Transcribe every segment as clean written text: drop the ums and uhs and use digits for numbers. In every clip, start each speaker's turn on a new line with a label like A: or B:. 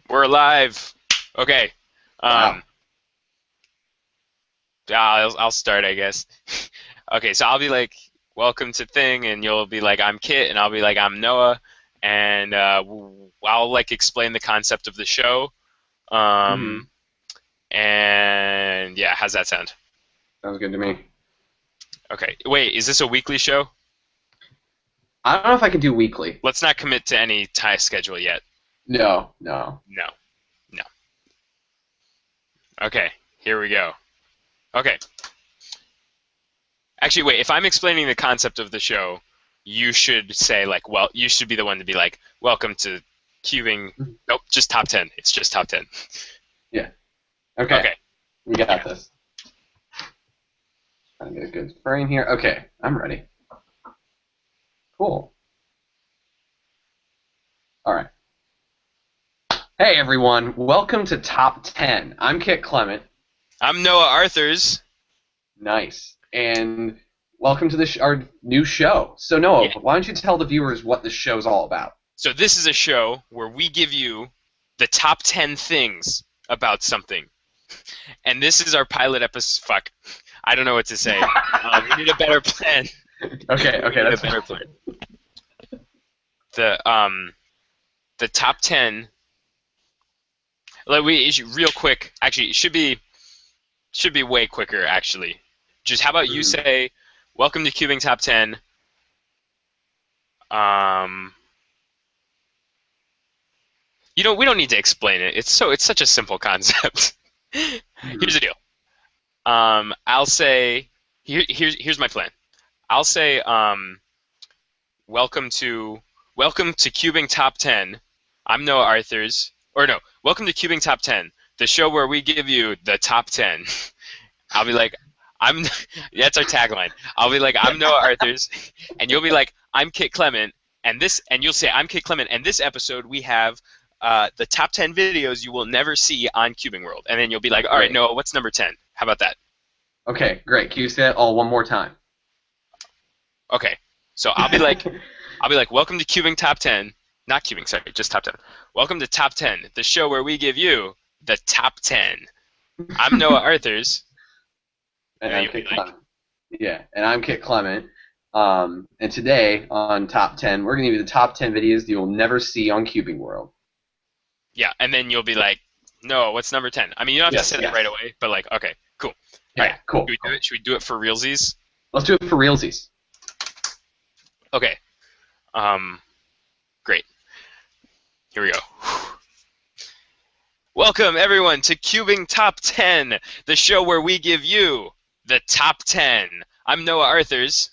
A: We're live. Okay.
B: Wow.
A: Um, I'll start, I guess. Okay, so I'll be like, "Welcome to Thing," and you'll be like, "I'm Kit," and I'll be like, "I'm Noah," and I'll like explain the concept of the show.
B: Hmm.
A: Um, and yeah, how's that sound?
B: Sounds good to me.
A: Okay. Wait, is this a weekly show?
B: I don't know if I can do weekly.
A: Let's not commit to any tie schedule yet.
B: No, no.
A: No, no. Okay, here we go. Okay. Actually, wait, if I'm explaining the concept of the show, you should say like, well, you should be the one to be like, "Welcome to cubing." Nope, just top 10. It's just top 10.
B: Yeah. Okay.
A: Okay.
B: We got
A: Yeah.
B: this. Trying to get a good frame here. Okay. I'm ready. Cool. All right. Hey, everyone. Welcome to Top 10. I'm Kit Clement.
A: I'm Noah Arthurs.
B: Nice. And welcome to our new show. So, Noah,
A: Yeah.
B: why don't you tell the viewers what this show's all about?
A: So this is a show where we give you the top 10 things about something. And this is our pilot episode. Fuck. I don't know what to say. We need a better plan.
B: Okay,
A: We
B: okay,
A: need a
B: that's
A: better
B: fine.
A: plan. The top 10, like real quick, actually, it should be way quicker, actually. Just how about you
B: Mhm.
A: say, "Welcome to Cubing Top 10." Um, we don't need to explain it. It's such a simple concept. Here's
B: Mhm.
A: the deal. I'll say, here's my plan. I'll say, "Welcome to Cubing Top 10." I'm Noah Arthurs, or no, "Welcome to Cubing Top 10," the show where we give you the top 10. I'll be like, I'm. That's our tagline. I'll be like, "I'm Noah Arthurs," and you'll be like, "I'm Kit Clement," and you'll say, "I'm Kit Clement," and this episode we have the top 10 videos you will never see on Cubing World, and then you'll be like, "All right,
B: Great.
A: Noah, what's number 10? How about that?"
B: Okay, great. Can you say that all one more time?
A: Okay, so I'll be like, "Welcome to Cubing Top 10." Not Cubing, sorry, just Top 10. "Welcome to Top 10, the show where we give you the top 10. I'm Noah Arthurs,"
B: And
A: and then
B: I'm
A: you'll be
B: Kit
A: like,
B: Clement. Yeah, and I'm Kit Clement. And today on Top 10, we're going to give you the top 10 videos that you'll never see on Cubing World.
A: yeah, and then you'll be like, "No, what's number 10?" I mean, you don't have to
B: Yes,
A: say that right
B: yes.
A: away, but like, okay, cool. All right,
B: Yeah,
A: should
B: cool,
A: we do
B: cool.
A: it? Should we do it for realsies?
B: Let's do it for realsies.
A: Okay. Um, great. Here we go. Welcome everyone to Cubing Top 10, the show where we give you the top 10. I'm Noah Arthurs.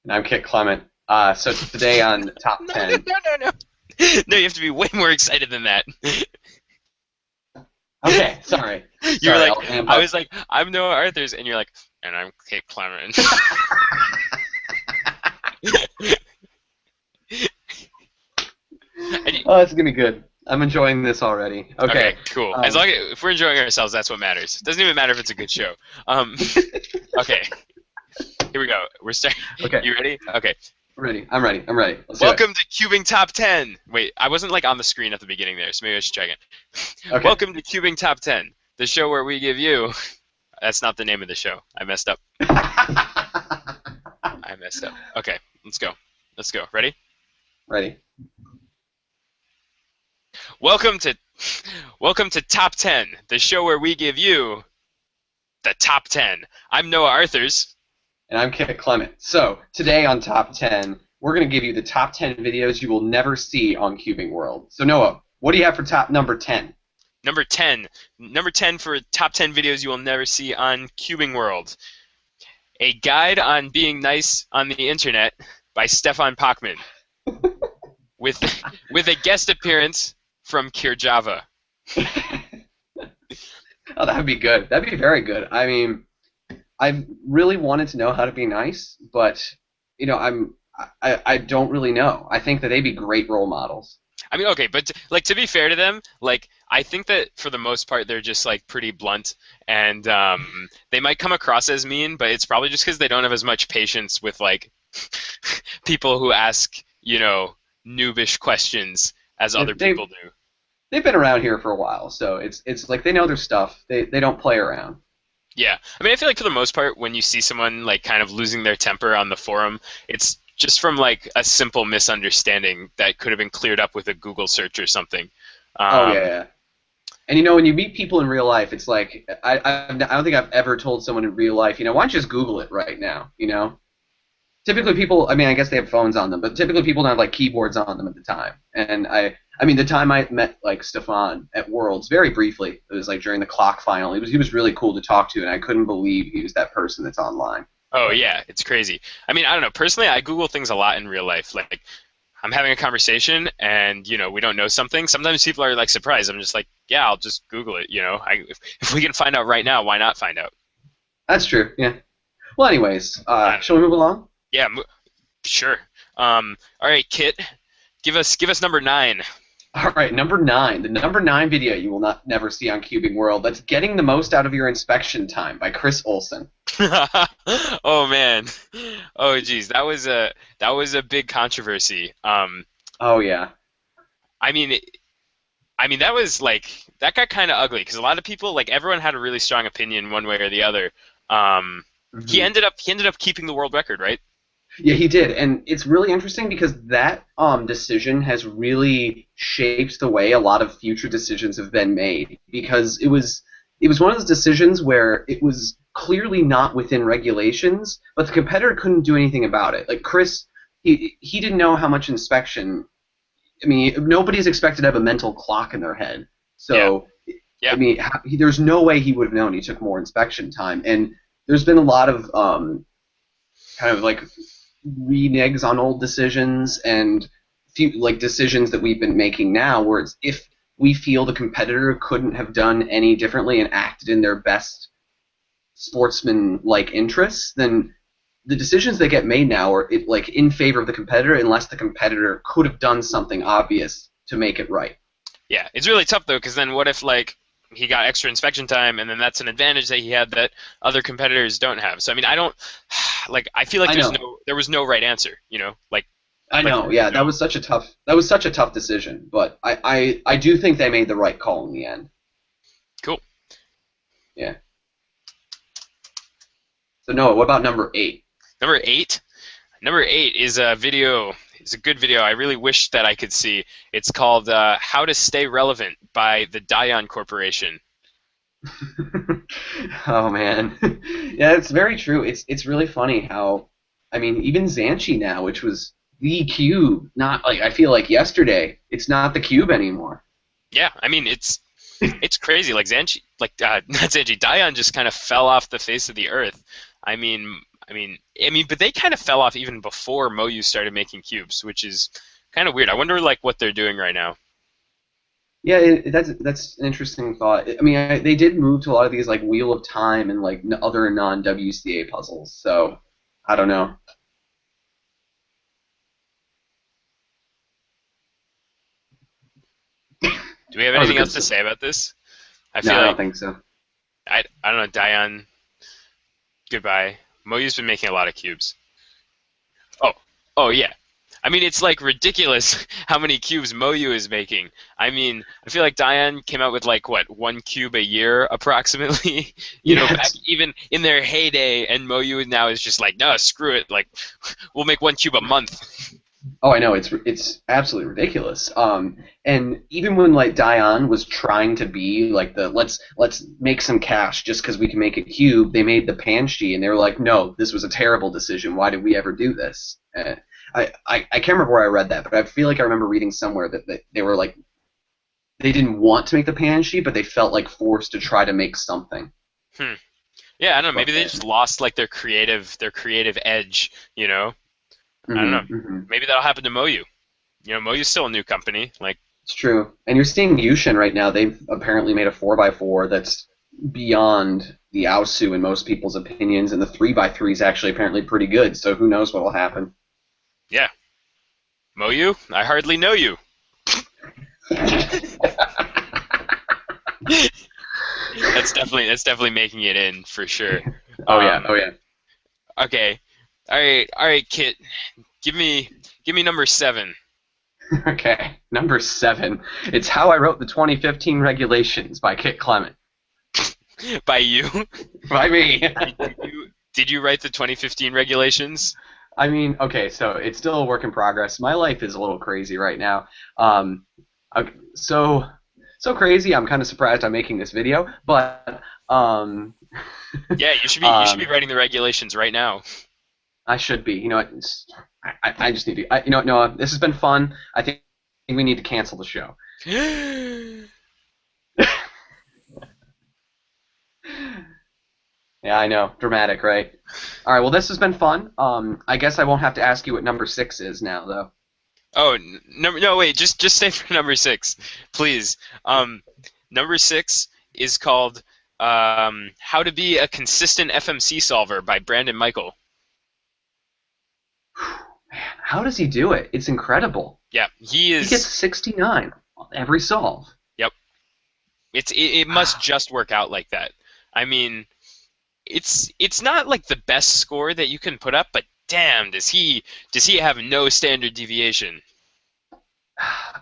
B: And I'm Kit Clement. So today on Top
A: No, no,
B: 10.
A: no, no, no. No, you have to be way more excited than that.
B: Okay, sorry.
A: You were
B: Sorry,
A: like,
B: I'll amp
A: I
B: up.
A: was like, "I'm Noah Arthurs," and you're like, "And I'm Kate Clement." And
B: Oh, this is going to be good. I'm enjoying this already.
A: okay,
B: Okay.
A: cool. As
B: Um,
A: long as if we're enjoying ourselves, that's what matters. Doesn't even matter if it's a good show. Um, okay, here we go. We're starting.
B: okay,
A: You ready? Okay.
B: ready. I'm ready. I'm ready. Let's do it.
A: Welcome to Cubing Top 10. Wait, I wasn't like on the screen at the beginning there, so maybe I should try again.
B: Okay.
A: Welcome to Cubing Top 10, the show where we give you. That's not the name of the show. I messed up. I messed up. Okay, let's go. Let's go. Ready?
B: Ready.
A: Welcome to Welcome to Top 10, the show where we give you the top 10. I'm Noah Arthurs.
B: And I'm Kit Clement. So, today on Top 10, we're going to give you the top 10 videos you will never see on Cubing World. So, Noah, what do you have for top number 10?
A: Number 10. Number 10 for top 10 videos you will never see on Cubing World. A Guide on Being Nice on the Internet by Stefan Pachman. With with a guest appearance from Kirjava.
B: Oh, that would be good. That'd be very good. I mean, I really wanted to know how to be nice, but I don't really know. I think that they'd be great role models.
A: I mean, okay, but like to be fair to them, like I think that for the most part they're just like pretty blunt, and they might come across as mean, but it's probably just because they don't have as much patience with like people who ask, noobish questions as
B: Yeah,
A: other people do.
B: they've been around here for a while, so it's like they know their stuff. They don't play around.
A: Yeah, I mean, I feel like for the most part, when you see someone like kind of losing their temper on the forum, it's just from like a simple misunderstanding that could have been cleared up with a Google search or something.
B: Oh yeah,
A: Um,
B: yeah. And when you meet people in real life, it's like I don't think I've ever told someone in real life, why don't you just Google it right now, Typically people, I mean, I guess they have phones on them, but typically people don't have like keyboards on them at the time. And I mean, the time I met like Stefan at Worlds, very briefly, it was like during the clock final. He was really cool to talk to, and I couldn't believe he was that person that's online.
A: oh yeah, it's crazy. I mean, I don't know. Personally, I Google things a lot in real life. Like, I'm having a conversation and we don't know something. Sometimes people are like surprised. I'm just like, yeah, I'll just Google it. If we can find out right now, why not find out?
B: That's true. Yeah. Well, anyways,
A: I
B: shall we move along?
A: Yeah, sure. All right, Kit, give us number 9.
B: All right, number 9, the number 9 video you will not never see on Cubing World. That's "Getting the Most Out of Your Inspection Time" by Chris Olsen.
A: Oh man. Oh geez, that was a big controversy.
B: Oh yeah.
A: I mean, that was like that got kind of ugly because a lot of people, like everyone, had a really strong opinion one way or the other. He
B: Mhm.
A: ended up keeping the world record, right?
B: Yeah, he did, and it's really interesting because that decision has really shaped the way a lot of future decisions have been made. Because it was one of those decisions where it was clearly not within regulations, but the competitor couldn't do anything about it. Like Chris, he didn't know how much inspection. I mean, nobody's expected to have a mental clock in their head,
A: Yeah,
B: so I
A: yeah.
B: mean, there's no way he would have known he took more inspection time. And there's been a lot of kind of like reneges on old decisions and like decisions that we've been making now, where it's if we feel the competitor couldn't have done any differently and acted in their best sportsman-like interests, then the decisions that get made now are like in favor of the competitor unless the competitor could have done something obvious to make it right.
A: Yeah, it's really tough though, because then what if like he got extra inspection time, and then that's an advantage that he had that other competitors don't have. So I mean, I don't like. I feel like
B: I know.
A: there was no right answer.
B: I
A: Like
B: know, yeah,
A: no.
B: that was such a tough decision, but I do think they made the right call in the end.
A: Cool.
B: Yeah. So Noah, what about number 8?
A: Number 8. Number 8 is a video. It's a good video. I really wish that I could see. It's called "How to Stay Relevant" by the Dion Corporation.
B: Oh man, yeah, it's very true. It's really funny how, I mean, even Xanchi now, which was the cube, not like I feel like yesterday, it's not the cube anymore.
A: Yeah, I mean it's crazy. Like Zanchi, like not Zanchi, Dion just kind of fell off the face of the earth. I mean, but they kind of fell off even before Moyu started making cubes, which is kind of weird. I wonder like what they're doing right now.
B: Yeah, that's an interesting thought. I mean, they did move to a lot of these like Wheel of Time and like other non WCA puzzles. So I don't know.
A: Do we have
B: That was a
A: anything
B: good.
A: else to say about this? I
B: No,
A: feel
B: I don't
A: like
B: think so.
A: I don't know. Dion, goodbye. Moyu's been making a lot of cubes. Oh, oh yeah. I mean, it's like ridiculous how many cubes Moyu is making. I mean, I feel like Diane came out with like what, 1 cube a year approximately. Back
B: Yes.
A: even in their heyday, and Moyu now is just like, no, screw it. Like, we'll make 1 cube a month.
B: Oh, I know it's absolutely ridiculous. And even when like Dion was trying to be like the let's make some cash just because we can make a cube, they made the Panshi, and they were like, no, this was a terrible decision. Why did we ever do this? I can't remember where I read that, but I feel like I remember reading somewhere that they were like they didn't want to make the Panshi, but they felt like forced to try to make something.
A: Hmm. Yeah, I don't know.
B: But
A: Maybe they just lost like their creative edge. I don't know.
B: hmm
A: Maybe that'll happen to Moyu. Moyu's still a new company. Like,
B: It's true. And you're seeing Yushin right now. They've apparently made a 4x4 that's beyond the Aosu in most people's opinions, and the 3x3 is actually apparently pretty good, so who knows what will happen.
A: yeah, Moyu, I hardly know you. That's definitely making it in for sure.
B: Oh, yeah,
A: Um,
B: oh, yeah.
A: okay, all right, Kit. Give me number 7.
B: Okay, number 7. It's How I Wrote the 2015 Regulations by Kit Clement.
A: By you?
B: By me.
A: Did you write the 2015 regulations?
B: I mean, okay, so it's still a work in progress. My life is a little crazy right now. Um, so crazy. I'm kind of surprised I'm making this video, but um,
A: Yeah, you should be
B: um,
A: writing the regulations right now.
B: I should be. You know what? I just need to. You know what, Noah? This has been fun. I think we need to cancel the show. Yeah, I know. Dramatic, right? All right. Well, this has been fun. I guess I won't have to ask you what number 6 is now, though.
A: Oh, no, wait, just stay for number 6, please. Um, Number 6 is called How to Be a Consistent FMC Solver by Brandon Michael.
B: Man, how does he do it? It's incredible.
A: Yeah, he
B: He gets
A: is.
B: 69 on every solve.
A: Yep, it must just work out like that. I mean, it's not like the best score that you can put up, but damn, does he have no standard deviation?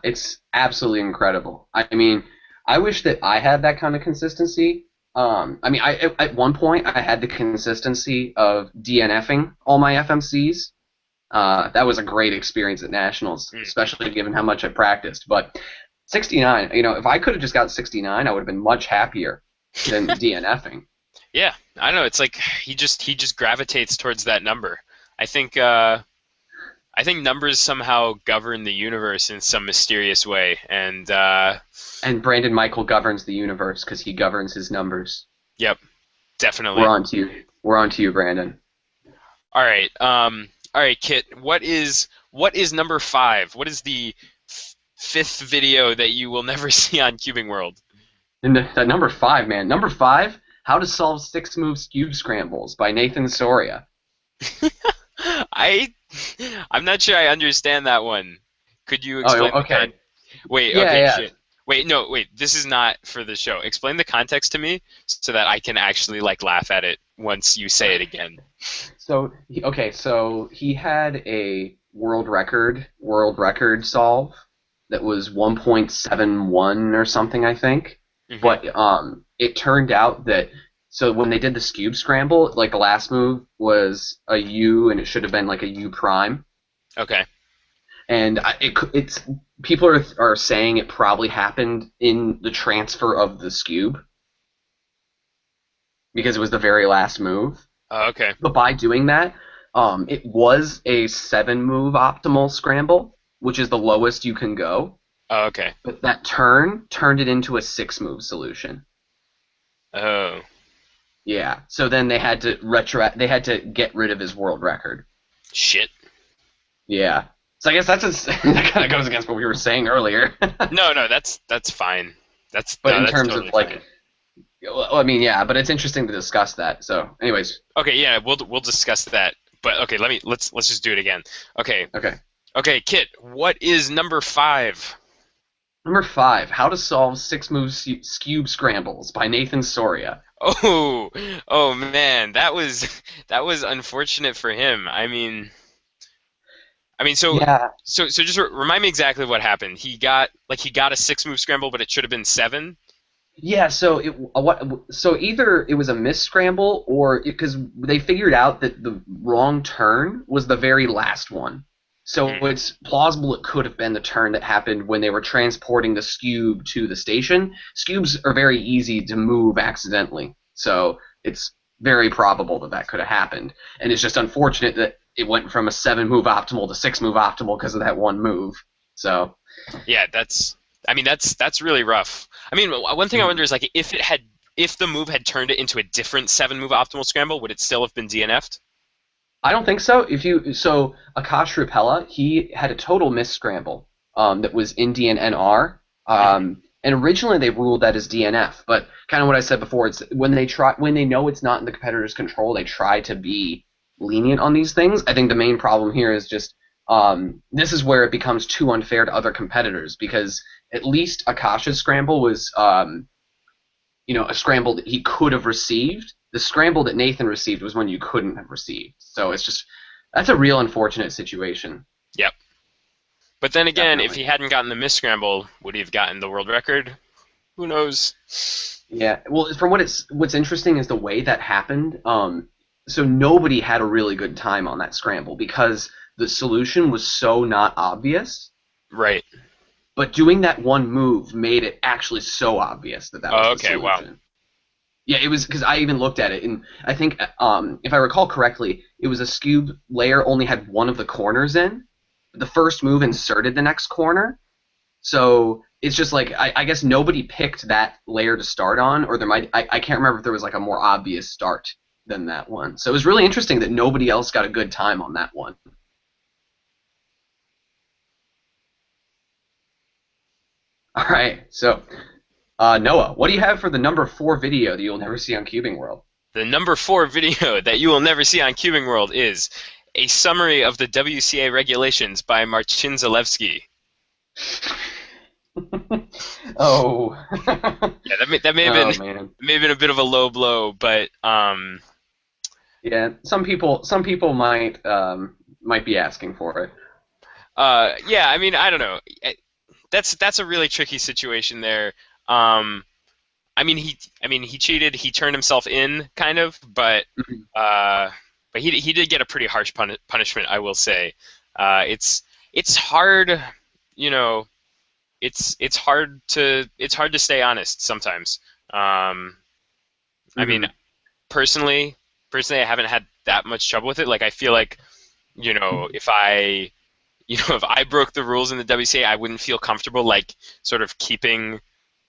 B: It's absolutely incredible. I mean, I wish that I had that kind of consistency. I mean, at one point I had the consistency of DNFing all my FMCs. That was a great experience at nationals,
A: Mm.
B: especially given how much I practiced. But 69, you know, if I could have just got 69, I would have been much happier than DNFing.
A: Yeah, I don't know. It's like he just gravitates towards that number. I think I think numbers somehow govern the universe in some mysterious way, and
B: And Brandon Michael governs the universe because he governs his numbers.
A: yep, definitely.
B: We're on to you. We're on to you, Brandon.
A: All right, Kit. What is number 5? What is the fifth video that you will never see on Cubing World?
B: And that number 5, man. Number 5, How to Solve 6-Move Cube Scrambles by Nathan Soria.
A: I I'm not sure I understand that one. Could you
B: Oh,
A: explain the
B: okay.
A: Wait,
B: Yeah,
A: okay,
B: yeah.
A: shit. Wait, no, wait. This is not for the show. Explain the context to me so that I can actually like laugh at it once you say it again.
B: So he had a world record solve that was 1.71 or something, I think.
A: Hmm.
B: But it turned out that so when they did the cube scramble, like the last move was a U and it should have been like a U prime.
A: Okay.
B: And it's people are saying it probably happened in the transfer of the Scube because it was the very last move.
A: Okay.
B: But by doing that, it was a 7-move optimal scramble, which is the lowest you can go.
A: Okay.
B: But that turned it into a 6-move solution.
A: Oh.
B: Yeah. So then they had to get rid of his world record.
A: Shit.
B: Yeah. So I guess that kind of goes against what we were saying earlier.
A: No, that's fine. That's
B: But
A: no,
B: in
A: that's
B: terms
A: totally
B: of
A: fine.
B: like, well, I mean, yeah. But it's interesting to discuss that. So, anyways,
A: Okay, yeah, we'll discuss that. But okay, let's just do it again. Okay.
B: okay.
A: Okay, Kit, what is number 5?
B: Number 5, How to Solve 6-Move Scube Scrambles by Nathan Soria.
A: Oh, oh man, that was unfortunate for him. I mean,
B: Yeah,
A: so just remind me exactly what happened. He got a 6-move scramble, but it should have been 7.
B: yeah. So either it was a miss scramble or because they figured out that the wrong turn was the very last one. So
A: Hmm.
B: it's plausible it could have been the turn that happened when they were transporting the Scube to the station. Scubes are very easy to move accidentally, so it's very probable that that could have happened. And it's just unfortunate that it went from a 7-move optimal to 6-move optimal because of that one move. So.
A: Yeah, that's really rough. I mean, one thing I wonder is like if the move had turned it into a different 7-move optimal scramble, would it still have been DNF'd?
B: I don't think so. Akash Rapella, he had a total miss scramble that was Indian NR.
A: Hmm.
B: And originally they ruled that as DNF, but kind of what I said before, it's when they know it's not in the competitor's control, they try to be lenient on these things. I think the main problem here is just this is where it becomes too unfair to other competitors because at least Akash's scramble was a scramble that he could have received. The scramble that Nathan received was one you couldn't have received. So it's just that's a real unfortunate situation.
A: Yep. But then again, if
B: definitely.
A: he hadn't gotten the miss scramble, would he have gotten the world record? Who knows?
B: Yeah. Well, from what's interesting is the way that happened. So nobody had a really good time on that scramble because the solution was so not obvious.
A: Right.
B: But doing that one move made it actually so obvious that that was
A: Oh,
B: the
A: okay. Wow.
B: solution. Yeah, it was because I even looked at it, and I think if I recall correctly, it was a skewed layer only had one of the corners in. The first move inserted the next corner, so it's just like I guess nobody picked that layer to start on, or there might I can't remember if there was like a more obvious start than that one. So it was really interesting that nobody else got a good time on that one. All right, so Noah, what do you have for the number 4 video that you'll never see on Cubing World?
A: The number 4 video that you will never see on Cubing World is a summary of the WCA regulations by Marcin Zalewski.
B: Oh.
A: Yeah, that may have
B: Oh
A: been
B: man.
A: a bit of a low blow, but
B: Yeah, some people might be asking for it.
A: yeah, I mean, I don't know. That's a really tricky situation there. Um, I mean he cheated. He turned himself in, kind of,
B: Mhm.
A: uh, but he did get a pretty harsh punishment, I will say. It's hard, you know. It's hard to stay honest sometimes. I mean,
B: Mhm.
A: personally, I haven't had that much trouble with it. Like I feel like if I broke the rules in the WCA, I wouldn't feel comfortable like sort of keeping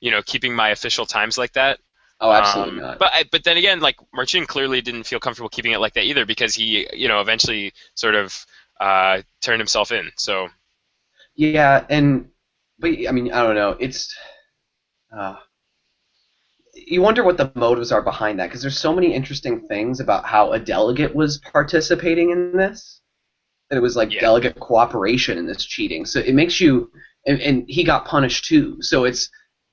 A: my official times like that.
B: Oh, absolutely not.
A: But then again, like Marcin clearly didn't feel comfortable keeping it like that either because he eventually sort of turned himself in. So
B: Yeah, but I mean, I don't know. Uh, you wonder what the motives are behind that because there's so many interesting things about how a delegate was participating in this. That it was like
A: yeah,
B: delegate cooperation in this cheating. So it makes you, and he got punished too. So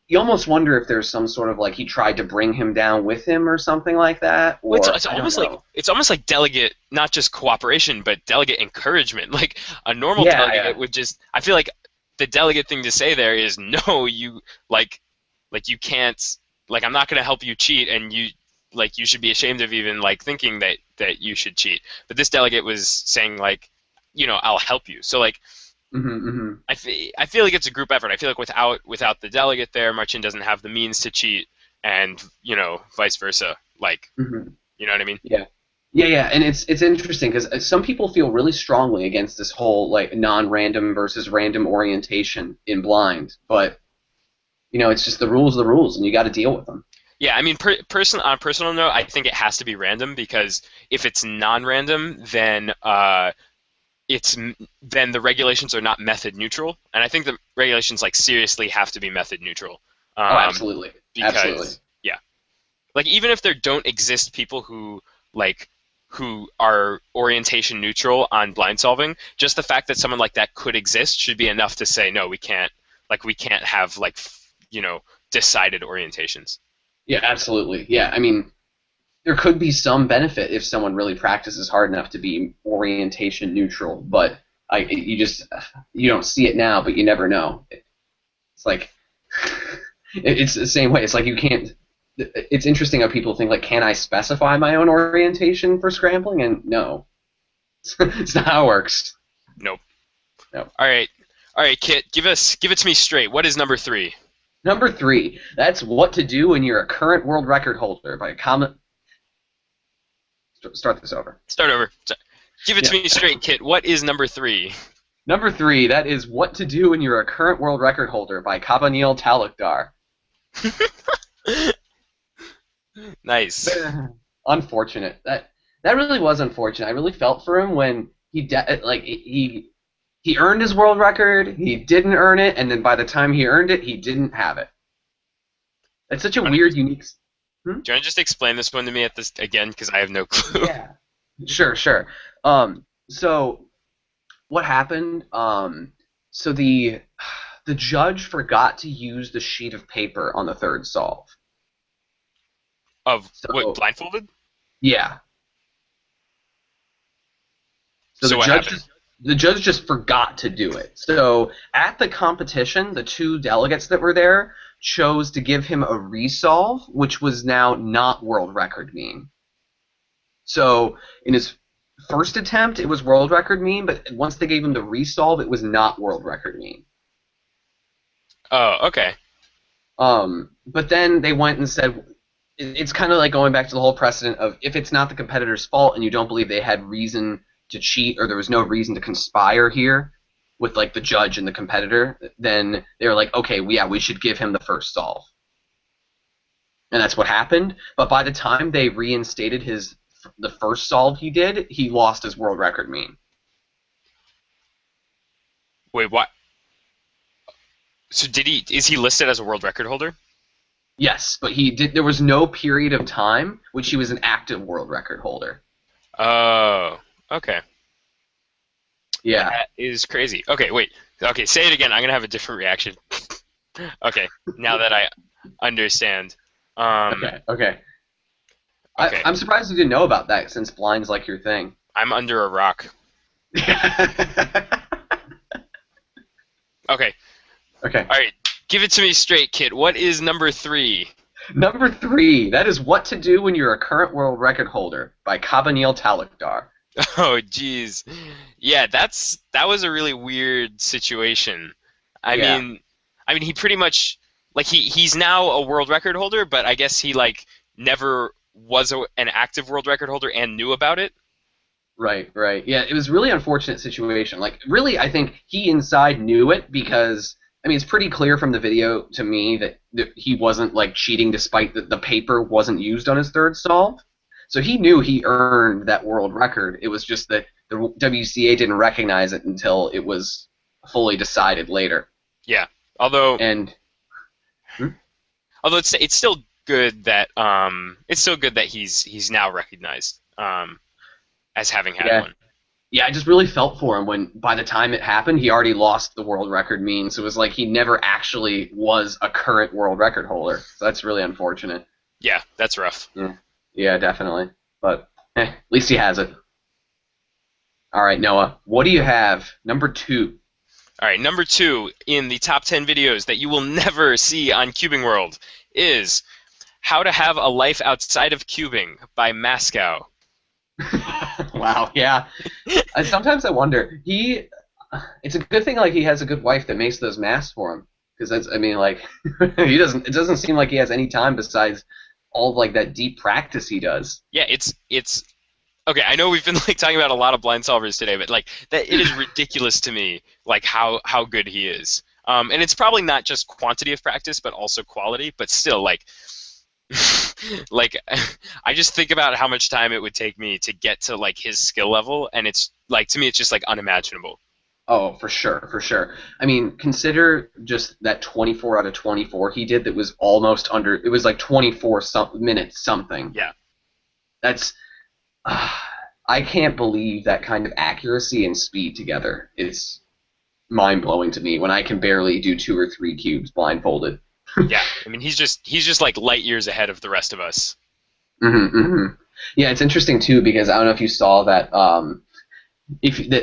B: you almost wonder if there's some sort of like he tried to bring him down with him or something like that,
A: well,
B: or I don't know.
A: it's almost like delegate not just cooperation but delegate encouragement. Like a normal
B: Yeah,
A: delegate
B: yeah.
A: would just I feel like the delegate thing to say there is no, you like you can't, like I'm not going to help you cheat, and you should be ashamed of even like thinking that you should cheat. But this delegate was saying like, I'll help you. So like
B: Hmm.
A: I feel like it's a group effort. I feel like without the delegate there, Marcin doesn't have the means to cheat, and vice versa. Like,
B: Hmm.
A: you know what I mean?
B: Yeah. Yeah, yeah, and it's interesting because some people feel really strongly against this whole like non-random versus random orientation in blind, but it's just the rules are the rules, and you got to deal with them.
A: Yeah, I mean, on a personal note, I think it has to be random because if it's non-random, it's then the regulations are not method neutral, and I think the regulations like seriously have to be method neutral,
B: Oh,
A: um,
B: absolutely, absolutely.
A: because yeah, like even if there don't exist people like who are orientation neutral on blind solving, just the fact that someone like that could exist should be enough to say no, we can't have like decided orientations.
B: Yeah, absolutely. Yeah, I mean, there could be some benefit if someone really practices hard enough to be orientation neutral, but you don't see it now, but you never know. It's like it's the same way. It's like you can't. It's interesting how people think like, can I specify my own orientation for scrambling? And no, it's not how it works.
A: Nope.
B: No.
A: All right, Kit, give it to me straight. What is number 3?
B: Number 3. That's what to do when you're a current world record holder by comment. Start this over.
A: Start over. Give it to
B: Yeah.
A: me straight, Kit. What is number 3?
B: Number 3. That is what to do when you're a current world record holder by Kabanil Talukdar.
A: Nice.
B: Unfortunate. That really was unfortunate. I really felt for him when he earned his world record, he didn't earn it, and then by the time he earned it, he didn't have it. It's such a weird, unique. Hmm?
A: Do you want to just explain this one to me at this again? Because I have no clue.
B: Yeah. Sure, sure. So what happened? So the judge forgot to use the sheet of paper on the third solve.
A: Of what,
B: So
A: blindfolded?
B: yeah. So
A: So
B: the
A: what
B: judge
A: happened?
B: just the judge just forgot to do it. So at the competition, the two delegates that were there chose to give him a resolve, which was now not world record mean. So in his first attempt, it was world record mean, but once they gave him the resolve, it was not world record mean.
A: Oh, okay.
B: But then they went and said, it's kind of like going back to the whole precedent of if it's not the competitor's fault and you don't believe they had reason to cheat or there was no reason to conspire here with like the judge and the competitor, then they were like, okay, yeah, we should give him the first solve. And that's what happened. But by the time they reinstated the first solve he did, he lost his world record mean.
A: Wait, what? So is he listed as a world record holder?
B: Yes, but there was no period of time which he was an active world record holder.
A: Oh, okay.
B: Yeah.
A: That is crazy. Okay, wait. Okay, say it again. I'm gonna have a different reaction. Okay, now that I understand.
B: Okay. I'm surprised you didn't know about that since blind's like your thing.
A: I'm under a rock. Okay.
B: Okay.
A: All right. Give it to me straight, Kit. What is number 3?
B: Number 3. That is What to Do When You're a Current World Record Holder by Kabanil Talukdar.
A: Oh, jeez. Yeah, that was a really weird situation. I mean, he pretty much like he's now a world record holder, but I guess he like never was an active world record holder and knew about it.
B: Right. Yeah, it was a really unfortunate situation. Like, really, I think he inside knew it because, I mean, it's pretty clear from the video to me that he wasn't, like, cheating despite that the paper wasn't used on his third solve. So he knew he earned that world record. It was just that the WCA didn't recognize it until it was fully decided later.
A: Yeah. Although it's still good that he's now recognized as having had one.
B: Yeah, I just really felt for him when by the time it happened, he already lost the world record mean. So it was like he never actually was a current world record holder. So that's really unfortunate.
A: Yeah, that's rough.
B: Yeah, definitely. But at least he has it. All right, Noah, what do you have? Number 2.
A: All right, number 2 in the top 10 videos that you will never see on Cubing World is How to Have a Life Outside of Cubing by Mascow.
B: Wow, yeah. Sometimes I wonder. It's a good thing like he has a good wife that makes those masks for him, because that's, I mean, like he doesn't. It doesn't seem like he has any time besides all of like that deep practice he does.
A: Yeah, it's okay. I know we've been like talking about a lot of blind solvers today, but like that it is ridiculous to me like how good he is. And it's probably not just quantity of practice, but also quality. But still, like. Like I just think about how much time it would take me to get to like his skill level, and it's like to me it's just like unimaginable.
B: Oh, for sure. I mean, consider just that 24 out of 24 he did that was almost under. It was like 24 minutes something.
A: Yeah.
B: That's. I can't believe that kind of accuracy and speed together is mind blowing to me when I can barely do 2 or 3 cubes blindfolded.
A: Yeah, I mean he's just like light years ahead of the rest of us.
B: Yeah, it's interesting too because I don't know if you saw that.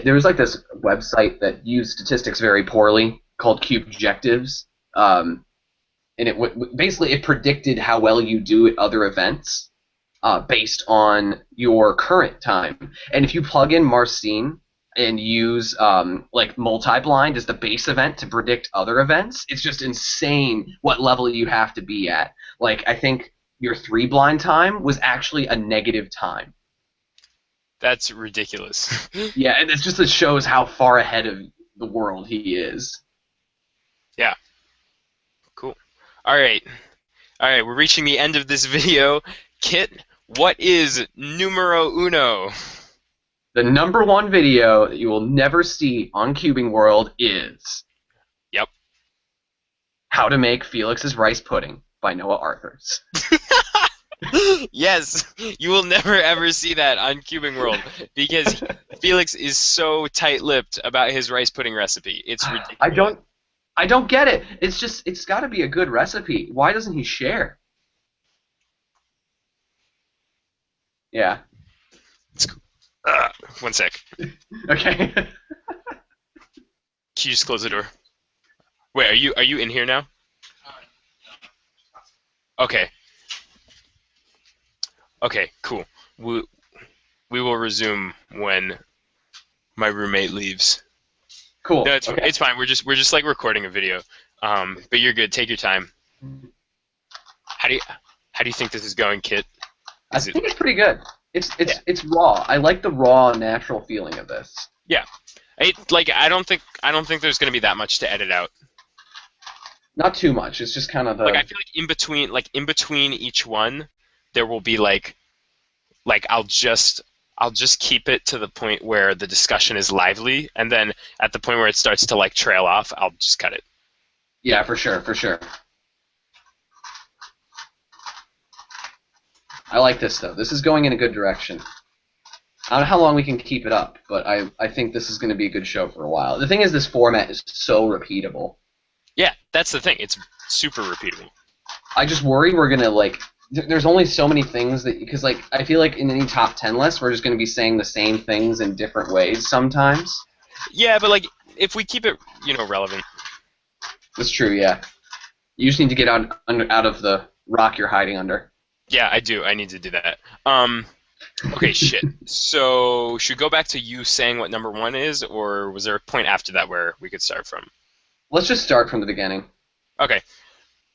B: There was like this website that used statistics very poorly called Cubejectives, and basically it predicted how well you do at other events based on your current time. And if you plug in Marcin and use like multi-blind as the base event to predict other events, it's just insane what level you have to be at. Like, I think your 3 blind time was actually a negative time.
A: That's ridiculous.
B: Yeah, and it just shows how far ahead of the world he is.
A: Yeah. Cool. All right, we're reaching the end of this video. Kit, what is numero uno?
B: The number 1 video that you will never see on Cubing World is
A: Yep.
B: How to Make Felix's Rice Pudding by Noah Arthurs.
A: Yes, you will never ever see that on Cubing World because Felix is so tight-lipped about his rice pudding recipe. It's ridiculous.
B: I don't get it. It's got to be a good recipe. Why doesn't he share? Yeah.
A: One sec.
B: Okay.
A: Can you just close the door? Wait, are you in here now? Okay. Okay, cool. We we will resume when my roommate leaves. No,
B: Cool.
A: it's
B: Okay.
A: it's fine. We're just like recording a video. But you're good. Take your time. How do you how do you think this is going, Kit?
B: I
A: Is it
B: think it's pretty good.
A: yeah.
B: It's raw. I like the raw, natural feeling of this.
A: Yeah. I don't think there's gonna be that much to edit out.
B: Not too much. It's just kind of
A: Like I
B: the
A: feel like in between each one, there will be like I'll just keep it to the point where the discussion is lively, and then at the point where it starts to like trail off, I'll just cut it.
B: yeah, for sure, for sure. I like this though. This is going in a good direction. I don't know how long we can keep it up, but I think this is going to be a good show for a while. The thing is, this format is so repeatable.
A: Yeah, that's the thing. It's super repeatable.
B: I just worry we're gonna like. There's only so many things that because like I feel like in any top 10 list we're just gonna be saying the same things in different ways sometimes.
A: Yeah, but like if we keep it, relevant.
B: That's true. Yeah. You just need to get out of the rock you're hiding under.
A: Yeah, I do. I need to do that. Okay, shit. So should we go back to you saying what number one is, or was there a point after that where we could start from?
B: Let's just start from the beginning.
A: Okay.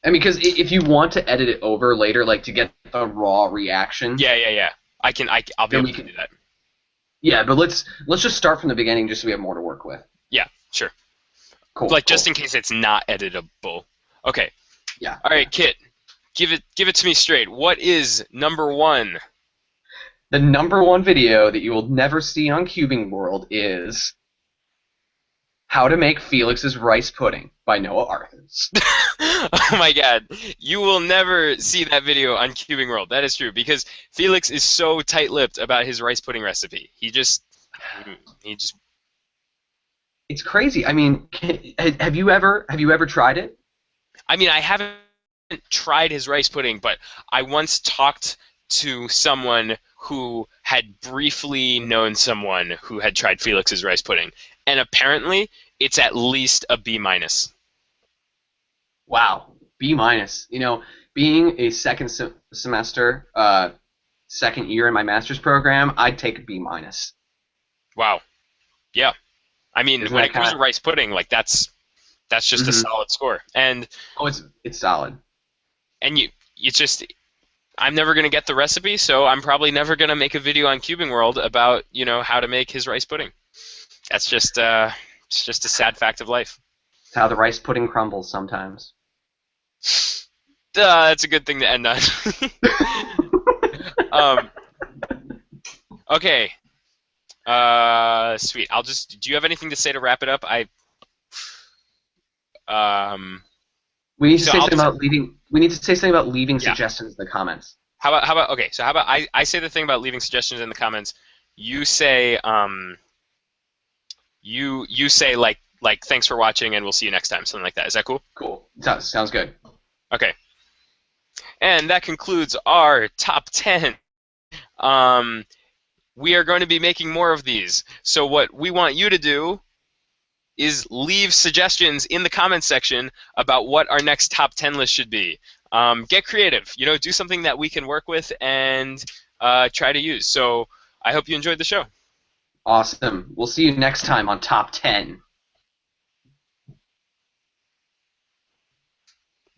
B: I mean, because if you want to edit it over later, like to get the raw reaction.
A: Yeah. I'll be
B: Then
A: able
B: we
A: to
B: can-
A: do that.
B: Yeah, but let's just start from the beginning just so we have more to work with.
A: Yeah, sure.
B: Cool.
A: Like
B: cool.
A: just in case it's not editable. Okay.
B: Yeah.
A: All right, Kit. Give it to me straight. What is number one?
B: The number one video that you will never see on Cubing World is How to Make Felix's Rice Pudding by Noah Arthurs.
A: Oh my god. You will never see that video on Cubing World. That is true because Felix is so tight-lipped about his rice pudding recipe. He just
B: It's crazy. I mean, have you ever tried it?
A: I mean, I haven't tried his rice pudding, but I once talked to someone who had briefly known someone who had tried Felix's rice pudding, and apparently it's at least a B minus.
B: Wow, B minus. You know, being a second semester, second year in my master's program, I'd take a B minus.
A: Wow. Yeah. I mean,
B: Isn't
A: when
B: that
A: it comes to
B: kinda-
A: rice pudding, like that's just a
B: Mhm.
A: solid score. And
B: Oh, it's solid.
A: it's just I'm never gonna get the recipe, so I'm probably never gonna make a video on Cubing World about how to make his rice pudding. That's just it's just a sad fact of life.
B: It's how the rice pudding crumbles sometimes.
A: That's a good thing to end on. um, okay. Sweet. Do you have anything to say to wrap it up?
B: We need to
A: So
B: say
A: I'll
B: something
A: just-
B: about leaving. We need to say something about leaving
A: Yeah.
B: suggestions in the comments.
A: how about okay, so how about I say the thing about leaving suggestions in the comments. You say you say like thanks for watching and we'll see you next time, something like that. Is that cool?
B: Cool. Sounds good.
A: Okay. And that concludes our top 10. We are going to be making more of these. So what we want you to do is leave suggestions in the comments section about what our next top 10 list should be. Get creative. Do something that we can work with and try to use. So I hope you enjoyed the show.
B: Awesome. We'll see you next time on Top 10.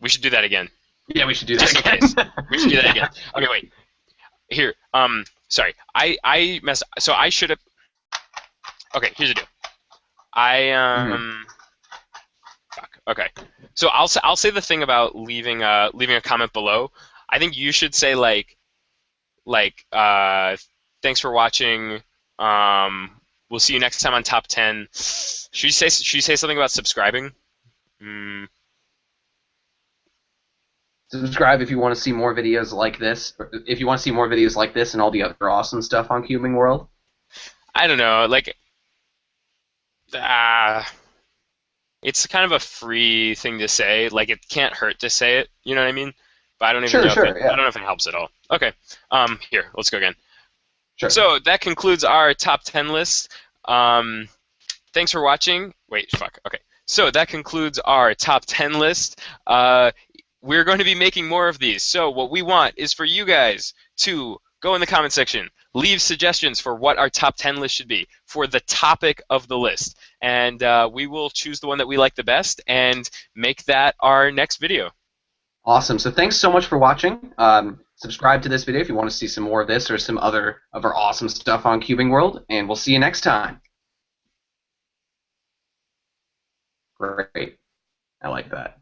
A: We should do that again.
B: Yeah, we should do
A: Just
B: that
A: in
B: again.
A: case. We should do that again. Okay, wait. Here. Sorry. I messed. So I should have. Okay. Here's the deal. Fuck. Okay. So I'll say the thing about leaving a comment below. I think you should say thanks for watching. We'll see you next time on top 10. Should you say something about subscribing?
B: Subscribe if you want to see more videos like this. If you want to see more videos like this and all the other awesome stuff on Cubing World.
A: I don't know. It's kind of a free thing to say. Like it can't hurt to say it. You know what I mean? But I don't even know.
B: Yeah.
A: I don't know if it helps at all. Okay. Here, let's go again.
B: Sure.
A: So that concludes our top 10 list. thanks for watching. Wait, fuck. Okay. So that concludes our top 10 list. We're going to be making more of these. So what we want is for you guys to go in the comment section, leave suggestions for what our top 10 list should be for the topic of the list. And we will choose the one that we like the best and make that our next video.
B: Awesome. So thanks so much for watching. Subscribe to this video if you want to see some more of this or some other of our awesome stuff on Cubing World, and we'll see you next time. Great. I like that.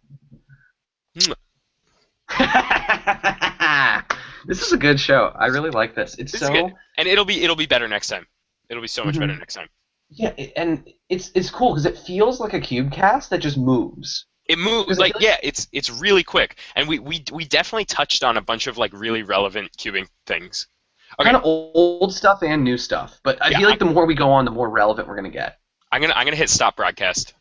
B: This is a good show. I really like this. It's
A: This
B: so
A: is good. And it'll be better next time. It'll be so much better next time.
B: Yeah, and it's cool because it feels like a CubeCast that just moves.
A: It moves like it's really quick, and we definitely touched on a bunch of like really relevant cubing things. Okay.
B: Kind of old stuff and new stuff, but I feel like the more we go on, the more relevant we're gonna get.
A: I'm gonna hit stop broadcast.